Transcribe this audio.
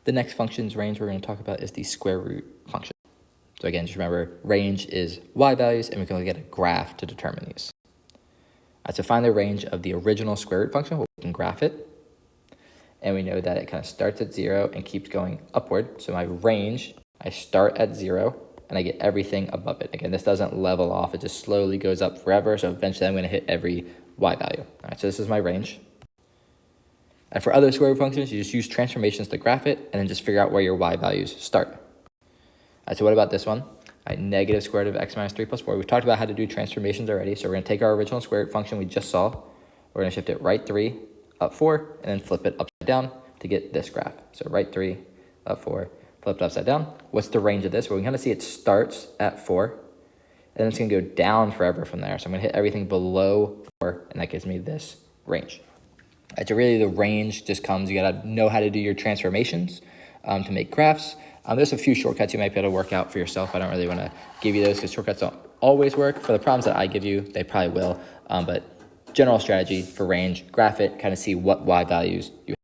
The next function's range we're going to talk about is the square root function. So again, just remember, range is y values, and we can look at a graph to determine these. All right, so find the range of the original square root function. We can graph it. And we know that it kind of starts at 0 and keeps going upward. So my range, I start at 0, and I get everything above it. Again, this doesn't level off. It just slowly goes up forever. So eventually I'm going to hit every y value. All right, so this is my range. And for other square root functions, you just use transformations to graph it, and then just figure out where your y values start. All right, so what about this one? All right, negative square root of x minus 3 plus 4. We've talked about how to do transformations already. So we're going to take our original square root function we just saw. We're going to shift it right 3, up 4, and then flip it upside down to get this graph. So right 3, up 4, flipped upside down. What's the range of this? Well, we can kind of see it starts at 4, and then it's going to go down forever from there. So I'm going to hit everything below 4, and that gives me this range. Right, so really the range just comes, you got to know how to do your transformations to make graphs. There's a few shortcuts you might be able to work out for yourself. I don't really want to give you those because shortcuts don't always work. For the problems that I give you, they probably will. But general strategy for range, graph it, kind of see what y values you have.